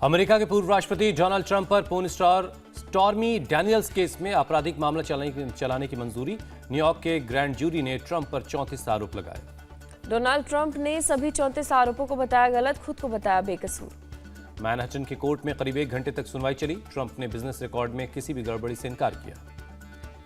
America के पूर्व राष्ट्रपति डोनाल्ड ट्रंप पर porn star stormy Daniels case में आपराधिक मामला चलाने की मंजूरी। न्यूयॉर्क के ग्रैंड जूरी ने ट्रंप पर 34 आरोप लगाए। डोनाल्ड ट्रंप ने सभी 34 आरोपों को बताया गलत, खुद को बताया बेकसूर। मैनहट्टन की कोर्ट में करीब 1 घंटे तक सुनवाई चली। ट्रंप ने बिजनेस रिकॉर्ड में किसी भी गड़बड़ी से इनकार किया।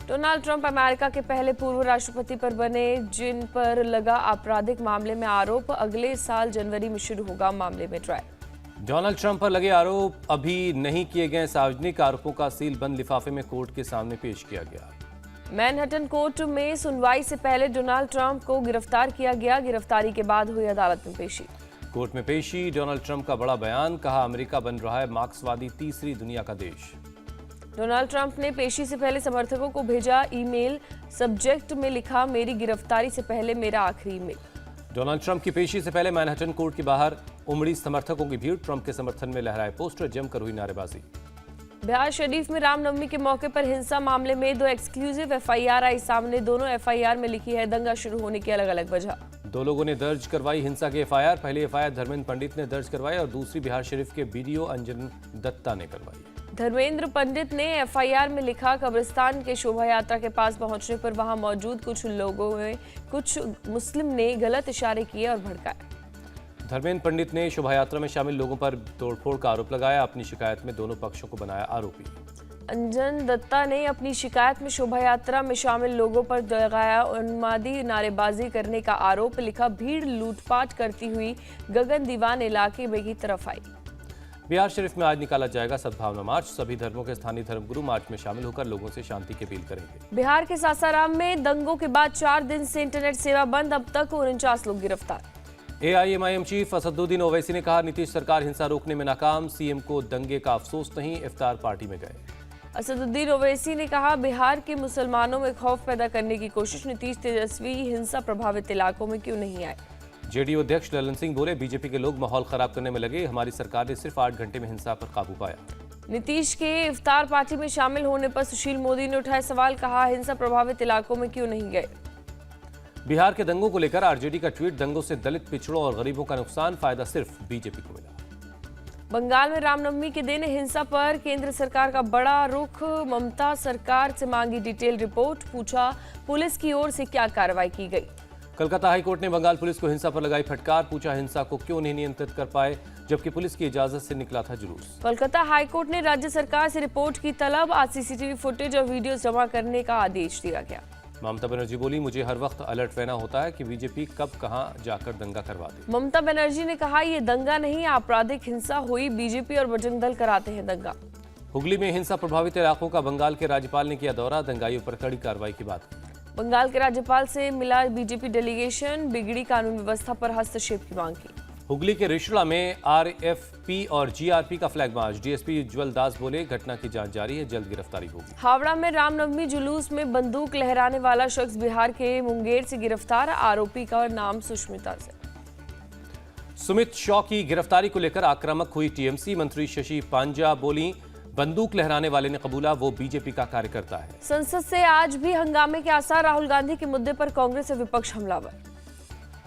डोनाल्ड ट्रंप अमेरिका के पहले पूर्व राष्ट्रपति पर बने, जिन पर लगा आपराधिक मामले में आरोप। अगले साल जनवरी में शुरू होगा मामले में ट्रायल। डोनाल्ड ट्रंप पर लगे आरोप अभी नहीं किए गए सार्वजनिक आरोपों का सील बंद लिफाफे में कोर्ट के सामने पेश किया गया। मैनहट्टन कोर्ट में सुनवाई से पहले डोनाल्ड ट्रंप को गिरफ्तार किया गया। गिरफ्तारी के बाद हुई अदालत में पेशी। कोर्ट में पेशी, डोनाल्ड ट्रंप का बड़ा बयान, कहा अमेरिका बन रहा है मार्क्सवादी तीसरी दुनिया का देश। डोनाल्ड ट्रंप ने पेशी से पहले समर्थकों को भेजा ईमेल। सब्जेक्ट में लिखा, मेरी गिरफ्तारी से पहले मेरा आखिरी ईमेल। डोनाल्ड ट्रंप की पेशी से पहले मैनहट्टन कोर्ट के बाहर उमड़ी समर्थकों की भीड़। ट्रंप के समर्थन में लहराए पोस्टर, जमकर हुई नारेबाजी। बिहार शरीफ में रामनवमी के मौके पर हिंसा मामले में 2 एक्सक्लूसिव एफआईआर आई सामने। दोनों एफआईआर में लिखी है दंगा शुरू होने की अलग अलग वजह। 2 लोगों ने दर्ज करवाई हिंसा की एफआईआर। पहली एफआईआर धर्मेंद्र पंडित ने दर्ज करवाई और दूसरी बिहार शरीफ के बीडीओ अंजन दत्ता ने करवाई। धर्मेंद्र पंडित ने एफआईआर में लिखा, कब्रिस्तान के शोभा यात्रा के पास पहुंचने पर वहां मौजूद कुछ लोगों में कुछ मुस्लिम ने गलत इशारे किए और भड़काए। धर्मेंद्र पंडित ने शोभा यात्रा में शामिल लोगों पर तोड़फोड़ का आरोप लगाया। अपनी शिकायत में दोनों पक्षों को बनाया आरोपी। अंजन दत्ता ने अपनी शिकायत में शोभा यात्रा में शामिल लोगों पर लगाया उन्मादी नारेबाजी करने का आरोप। लिखा, भीड़ लूटपाट करती हुई गगन दीवान इलाके में की तरफ आई। बिहार शरीफ में आज निकाला जाएगा सद्भावना मार्च। सभी धर्मों के स्थानीय धर्मगुरु मार्च में शामिल होकर लोगों से शांति की अपील करेंगे। बिहार के सासाराम में दंगों के बाद 4 दिन से इंटरनेट सेवा बंद। अब तक 49 लोग गिरफ्तार। एआईएमआईएम चीफ असदुद्दीन ओवैसी ने कहा, नीतीश सरकार हिंसा रोकने में नाकाम। सीएम को दंगे का अफसोस नहीं, इफ्तार पार्टी में गए। असदुद्दीन ओवैसी ने कहा, बिहार के मुसलमानों में खौफ पैदा करने की कोशिश। नीतीश तेजस्वी हिंसा प्रभावित इलाकों में क्यों नहीं आए। जेडीयू अध्यक्ष ललन सिंह बोले, बीजेपी के लोग माहौल खराब करने में लगे। हमारी सरकार ने सिर्फ 8 घंटे में हिंसा पर काबू पाया। नीतीश के इफ्तार पार्टी में शामिल होने पर सुशील मोदी ने उठाए सवाल। कहा, हिंसा प्रभावित इलाकों में क्यों नहीं गए। बिहार के दंगों को लेकर आरजेडी का ट्वीट, दंगों से दलित, पिछड़ों और गरीबों का नुकसान, फायदा सिर्फ बीजेपी को मिला। बंगाल में रामनवमी के दिन हिंसा पर केंद्र सरकार का बड़ा रुख। ममता सरकार से मांगी डिटेल रिपोर्ट। पूछा, पुलिस की ओर से क्या कार्रवाई की गई। कलकत्ता हाईकोर्ट ने बंगाल पुलिस को हिंसा पर लगाई फटकार। पूछा, हिंसा को क्यों नहीं नियंत्रित कर पाए जबकि पुलिस की इजाजत से निकला था जुलूस। कोलकाता हाईकोर्ट ने राज्य सरकार से रिपोर्ट की तलब। आज सीसीटीवी फुटेज और वीडियो जमा करने का आदेश दिया गया। ममता बनर्जी बोली, मुझे हर वक्त अलर्ट रहना होता है कि बीजेपी कब कहां जाकर दंगा करवा दे। ममता बनर्जी ने कहा, ये दंगा नहीं आपराधिक हिंसा हुई। बीजेपी और बजरंग दल कराते हैं दंगा। हुगली में हिंसा प्रभावित इलाकों का बंगाल के राज्यपाल ने किया दौरा। दंगाइयों पर कड़ी कार्रवाई की बात की। बंगाल के राज्यपाल से मिला बीजेपी डेलीगेशन। बिगड़ी कानून व्यवस्था पर हस्तक्षेप की मांग की। हुगली के रिशड़ा में आरएफपी और जीआरपी का फ्लैग मार्च। डीएसपी उज्जवल दास बोले, घटना की जांच जारी है, जल्द गिरफ्तारी होगी। हावड़ा में रामनवमी जुलूस में बंदूक लहराने वाला शख्स बिहार के मुंगेर से गिरफ्तार। आरोपी का नाम सुष्मिता से। सुमित शॉ की गिरफ्तारी को लेकर आक्रामक हुई टीएमसी। मंत्री शशि पांजा बोली, बंदूक लहराने वाले ने कबूला वो बीजेपी का कार्यकर्ता है। संसद से आज भी हंगामे के आसार। राहुल गांधी के मुद्दे पर कांग्रेस और विपक्ष हमलावर।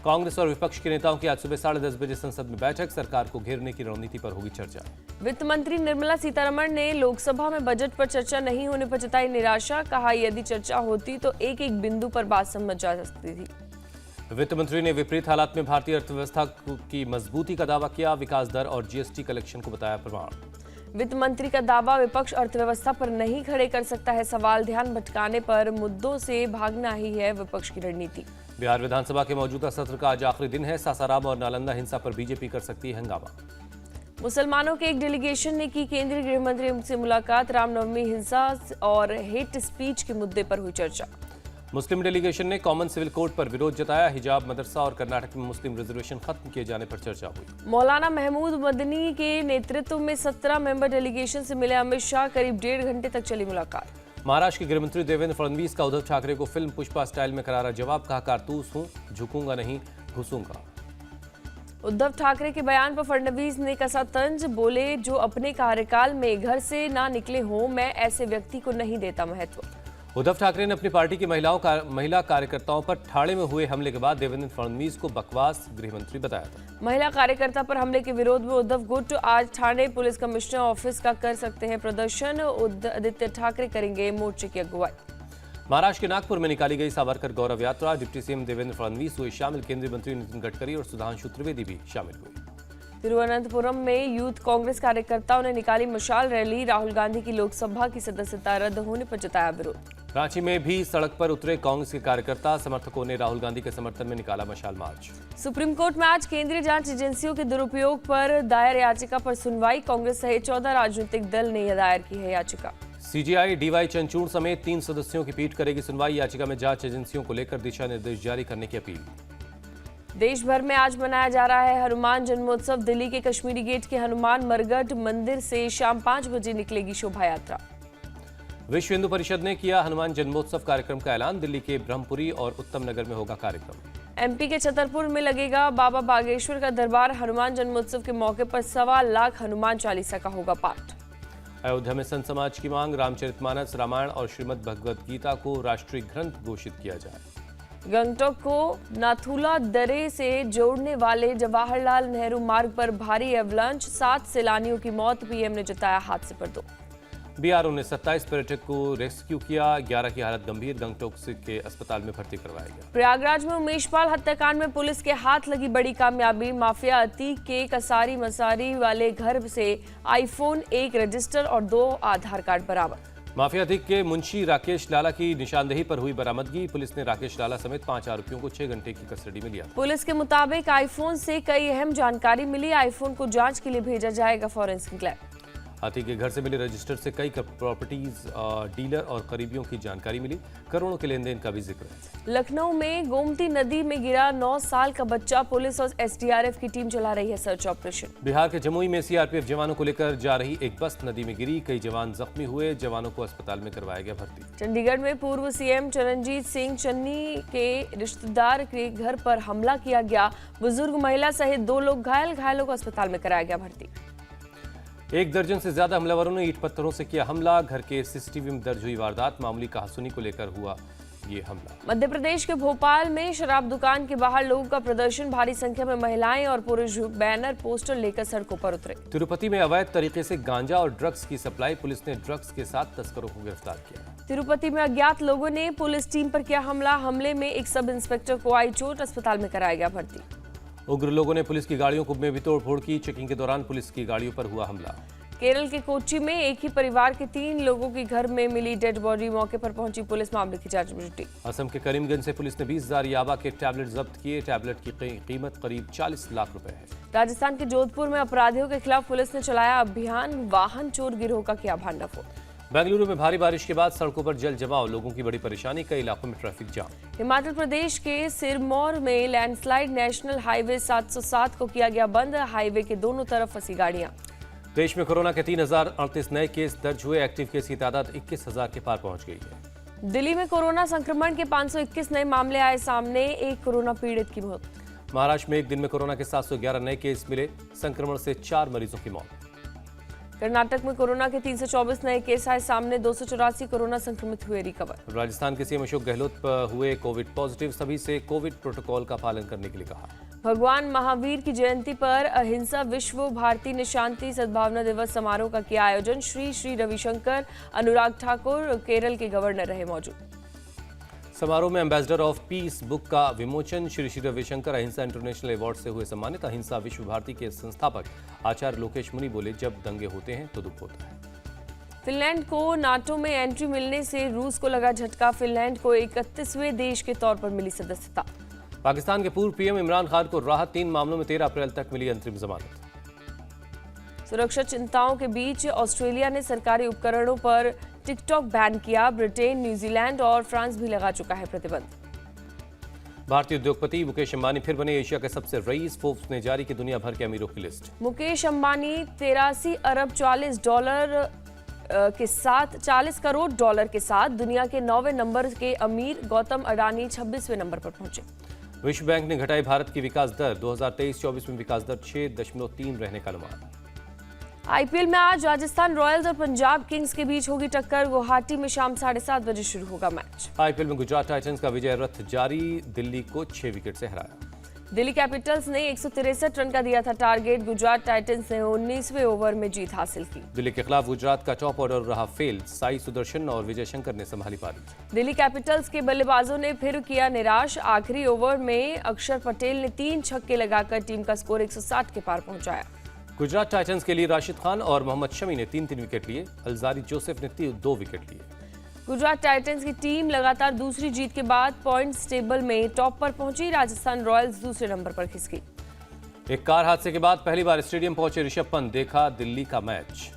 कांग्रेस और विपक्ष के नेताओं की आज सुबह 10:30 बजे संसद में बैठक। सरकार को घेरने की रणनीति पर होगी चर्चा। वित्त मंत्री निर्मला सीतारमण ने लोकसभा में बजट पर चर्चा नहीं होने पर जताई निराशा। कहा, यदि चर्चा होती तो एक एक बिंदु पर बात समझ जा सकती थी। वित्त मंत्री ने विपरीत हालात में भारतीय अर्थव्यवस्था की मजबूती का दावा किया। विकास दर और जीएसटी कलेक्शन को बताया प्रमाण। वित्त मंत्री का दावा, विपक्ष अर्थव्यवस्था पर नहीं खड़े कर सकता है सवाल। ध्यान भटकाने पर मुद्दों से भागना ही है विपक्ष की रणनीति। बिहार विधानसभा के मौजूदा सत्र का आज आखिरी दिन है। सासाराम और नालंदा हिंसा पर बीजेपी कर सकती है हंगामा। मुसलमानों के एक डेलीगेशन ने की केंद्रीय गृह मंत्री से मुलाकात। रामनवमी हिंसा और हेट स्पीच के मुद्दे पर हुई चर्चा। मुस्लिम डेलीगेशन ने कॉमन सिविल कोड पर विरोध जताया। हिजाब, मदरसा और कर्नाटक में मुस्लिम रिजर्वेशन खत्म किए जाने पर चर्चा हुई। मौलाना महमूद मदनी के नेतृत्व में 17 मेंबर डेलीगेशन से मिले अमित शाह। करीब 1.5 घंटे तक चली मुलाकात। महाराष्ट्र के गृहमंत्री देवेंद्र फडणवीस का उद्धव ठाकरे को फिल्म पुष्पा स्टाइल में करारा जवाब। कहा, कारतूस हूं, झुकूंगा नहीं, घुसूंगा। उद्धव ठाकरे के बयान पर फडणवीस ने कसा तंज। बोले, जो अपने कार्यकाल में घर से ना निकले हों, मैं ऐसे व्यक्ति को नहीं देता महत्व। उद्धव ठाकरे ने अपनी पार्टी की महिला कार्यकर्ताओं पर ठाणे में हुए हमले के बाद देवेंद्र फडणवीस को बकवास गृह मंत्री बताया था। महिला कार्यकर्ता पर हमले के विरोध में उद्धव गुट आज ठाणे पुलिस कमिश्नर ऑफिस का कर सकते हैं प्रदर्शन। आदित्य ठाकरे करेंगे मोर्चे की अगुवाई। महाराष्ट्र के नागपुर में निकाली गई सावरकर गौरव यात्रा। डिप्टी सीएम देवेंद्र फडणवीस हुए शामिल, केंद्रीय मंत्री नितिन गडकरी और सुधांशु त्रिवेदी भी शामिल हुए। तिरुवनंतपुरम में यूथ कांग्रेस कार्यकर्ताओं ने निकाली मशाल रैली। राहुल गांधी की लोकसभा की सदस्यता रद्द होने पर जताया विरोध। रांची में भी सड़क पर उतरे कांग्रेस के कार्यकर्ता, समर्थकों ने राहुल गांधी के समर्थन में निकाला मशाल मार्च। सुप्रीम कोर्ट में आज केंद्रीय जांच एजेंसियों के दुरुपयोग पर दायर याचिका पर सुनवाई। कांग्रेस सहित 14 राजनीतिक दल ने दायर की है याचिका। सीजेआई डीवाई चंद्रचूड़ समेत 3 सदस्यों की पीठ करेगी सुनवाई। याचिका में जांच एजेंसियों को लेकर दिशा निर्देश जारी करने की अपील। देश भर में आज मनाया जा रहा है हनुमान जन्मोत्सव। दिल्ली के कश्मीरी गेट के हनुमान मरगढ़ मंदिर से शाम 5 बजे निकलेगी शोभा यात्रा। विश्व हिंदू परिषद ने किया हनुमान जन्मोत्सव कार्यक्रम का ऐलान। दिल्ली के ब्रह्मपुरी और उत्तम नगर में होगा कार्यक्रम। एमपी के छतरपुर में लगेगा बाबा बागेश्वर का दरबार। हनुमान जन्मोत्सव के मौके पर 1.25 लाख हनुमान चालीसा का होगा पाठ। अयोध्या में संत समाज की मांग, रामचरितमानस, रामायण और श्रीमद् भगवद गीता को राष्ट्रीय ग्रंथ घोषित किया जाए। गंगटोक को नाथुला दर्रे से जोड़ने वाले जवाहरलाल नेहरू मार्ग पर भारी एवलांच, 7 सैलानियों की मौत। पीएम ने जताया हादसे पर 2। बीआरओ ने 27 पर्यटक को रेस्क्यू किया। 11 की हालत गंभीर, गंगटोक के अस्पताल में भर्ती करवाया गया। प्रयागराज में उमेशपाल हत्याकांड में पुलिस के हाथ लगी बड़ी कामयाबी। माफिया अतीक के कसारी मसारी वाले घर से आईफोन, 1 रजिस्टर और 2 आधार कार्ड बरामद। माफिया अतीक के मुंशी राकेश लाला की निशानदेही पर हुई बरामदगी। पुलिस ने राकेश लाला समेत 5 आरोपियों को 6 घंटे की कस्टडी में लिया। पुलिस के मुताबिक आईफोन से कई अहम जानकारी मिली। आईफोन को जांच के लिए भेजा जाएगा फॉरेंसिक लैब। अतीक के घर से मिले रजिस्टर से कई प्रॉपर्टीज, डीलर और करीबियों की जानकारी मिली। करोड़ों के लेन देन का भी जिक्र है। लखनऊ में गोमती नदी में गिरा 9 साल का बच्चा। पुलिस और एसडीआरएफ की टीम चला रही है सर्च ऑपरेशन। बिहार के जमुई में सीआरपीएफ जवानों को लेकर जा रही एक बस नदी में गिरी। कई जवान जख्मी हुए। जवानों को अस्पताल में करवाया गया भर्ती। चंडीगढ़ में पूर्व सीएम चरणजीत सिंह चन्नी के रिश्तेदार के घर पर हमला किया गया। बुजुर्ग महिला सहित 2 लोग घायल। घायलों को अस्पताल में कराया गया भर्ती। 1 दर्जन से ज्यादा हमलावरों ने ईंट पत्थरों से किया हमला। घर के सीसीटीवी में दर्ज हुई वारदात। मामूली कहासुनी को लेकर हुआ ये हमला। मध्य प्रदेश के भोपाल में शराब दुकान के बाहर लोगों का प्रदर्शन। भारी संख्या में महिलाएं और पुरुष बैनर पोस्टर लेकर सड़कों पर उतरे। तिरुपति में अवैध तरीके से गांजा और ड्रग्स की सप्लाई। पुलिस ने ड्रग्स के साथ तस्करों को गिरफ्तार किया। तिरुपति में अज्ञात लोगों ने पुलिस टीम पर किया हमला। हमले में एक सब इंस्पेक्टर को आई चोट। अस्पताल में कराया गया भर्ती। उग्र लोगों ने पुलिस की गाड़ियों में भी तोड़फोड़ की। चेकिंग के दौरान पुलिस की गाड़ियों पर हुआ हमला। केरल के कोच्चि में एक ही परिवार के 3 लोगों के घर में मिली डेड बॉडी। मौके पर पहुंची पुलिस मामले की जांच में जुटी। असम के करीमगंज से पुलिस ने 20,000 याबा के टैबलेट जब्त किए। टैबलेट की कीमत करीब 40 लाख रुपए है। राजस्थान के जोधपुर में अपराधियों के खिलाफ पुलिस ने चलाया अभियान। वाहन चोर गिरोह का किया भंडाफोड़। बेंगलुरु में भारी बारिश के बाद सड़कों पर जल जमाव, लोगों की बड़ी परेशानी। कई इलाकों में ट्रैफिक जाम। हिमाचल प्रदेश के सिरमौर में लैंडस्लाइड। नेशनल हाईवे 707 को किया गया बंद। हाईवे के दोनों तरफ फंसी गाड़ियां। देश में कोरोना के 3038 नए केस दर्ज हुए। एक्टिव केस की तादाद 21,000 के पार पहुंच गई है। दिल्ली में कोरोना संक्रमण के 521 नए मामले आए सामने। एक कोरोना पीड़ित की मौत। महाराष्ट्र में एक दिन में कोरोना के 711 नए केस मिले। संक्रमण से 4 मरीजों की मौत। कर्नाटक में कोरोना के 324 नए केस आए सामने। 284 कोरोना संक्रमित हुए रिकवर। राजस्थान के सीएम अशोक गहलोत हुए कोविड पॉजिटिव। सभी से कोविड प्रोटोकॉल का पालन करने के लिए कहा। भगवान महावीर की जयंती पर अहिंसा विश्व भारती ने शांति सद्भावना दिवस समारोह का किया आयोजन। श्री श्री रविशंकर अनुराग ठाकुर केरल के गवर्नर रहे मौजूद। समारोह में एम्बेसडर ऑफ पीस बुक का विमोचन। श्री श्री रविशंकर अहिंसा इंटरनेशनल अवार्ड से हुए सम्मानित। अहिंसा विश्व भारती के संस्थापक आचार्य लोकेश मुनि बोले, जब दंगे होते हैं तो दुख होता है। फिनलैंड को नाटो में एंट्री मिलने से रूस को लगा झटका। फिनलैंड को 31वें देश के तौर पर मिली सदस्यता। पाकिस्तान के पूर्व पीएम इमरान खान को राहत। 3 मामलों में 13 अप्रैल तक मिली अंतरिम जमानत। सुरक्षा चिंताओं के बीच ऑस्ट्रेलिया ने सरकारी उपकरणों पर टिकटॉक बैन किया। ब्रिटेन, न्यूजीलैंड और फ्रांस भी लगा चुका है प्रतिबंध। भारतीय उद्योगपति मुकेश अंबानी फिर बने एशिया के सबसे रईस। फोर्ब्स ने जारी की दुनिया भर के अमीरों की लिस्ट। मुकेश अंबानी 83 अरब 40 डॉलर के साथ 40 करोड़ डॉलर के साथ दुनिया के 9वें नंबर के अमीर। गौतम अडानी 26वें नंबर पर पहुंचे। विश्व बैंक ने घटाई भारत की विकास दर। 2023-24 में विकास दर 6.3 रहने का अनुमान। आईपीएल में आज राजस्थान रॉयल्स और पंजाब किंग्स के बीच होगी टक्कर। गुवाहाटी में शाम 7:30 बजे शुरू होगा मैच। आईपीएल में गुजरात टाइटंस का विजय रथ जारी, दिल्ली को 6 विकेट से हराया। दिल्ली कैपिटल्स ने 163 रन का दिया था टारगेट। गुजरात टाइटंस ने 19वें ओवर में जीत हासिल की। दिल्ली के खिलाफ गुजरात का टॉप ऑर्डर रहा फेल, साई सुदर्शन और विजय शंकर ने संभाली पारी। दिल्ली कैपिटल्स के बल्लेबाजों ने फिर किया निराश। आखिरी ओवर में अक्षर पटेल ने 3 छक्के लगाकर टीम का स्कोर 160 के पार पहुंचाया। गुजरात टाइटंस के लिए राशिद खान और मोहम्मद शमी ने 3-3 विकेट लिए। अलजारी जोसेफ ने 2 विकेट लिए। गुजरात टाइटंस की टीम लगातार दूसरी जीत के बाद पॉइंट्स टेबल में टॉप पर पहुंची। राजस्थान रॉयल्स दूसरे नंबर पर खिसकी। एक कार हादसे के बाद पहली बार स्टेडियम पहुंचे ऋषभ पंत, देखा दिल्ली का मैच।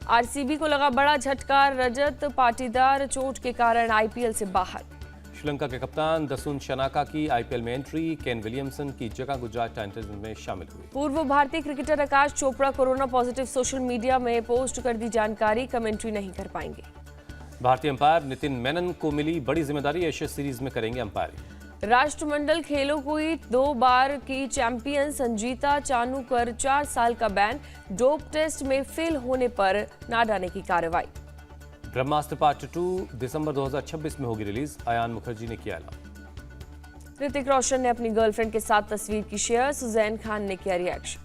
आरसीबी को लगा बड़ा झटका। रजत पाटीदार चोट के कारण आईपीएल से बाहर। श्रीलंका के कप्तान दसुन शनाका की आईपीएल में एंट्री, केन विलियमसन की जगह गुजरात टाइटंस में शामिल हुई। पूर्व भारतीय cricketer Aakash Chopra corona positive, social media में पोस्ट कर दी जानकारी, कमेंट्री नहीं कर पाएंगे। भारतीय अंपायर नितिन मेनन को मिली बड़ी जिम्मेदारी, एशिया सीरीज में करेंगे अंपायरिंग। राष्ट्रमंडल खेलों की 2 बार की चैंपियन संजीता चानू पर 4 साल का बैन। डोप टेस्ट में फेल होने पर नाडा ने की कार्रवाई। ब्रह्मास्त्र पार्ट 2 दिसंबर 2026 में होगी रिलीज, अयान मुखर्जी ने किया ऐलान। ऋतिक रोशन ने अपनी गर्लफ्रेंड के साथ तस्वीर की शेयर। सुजैन खान ने किया रिएक्शन।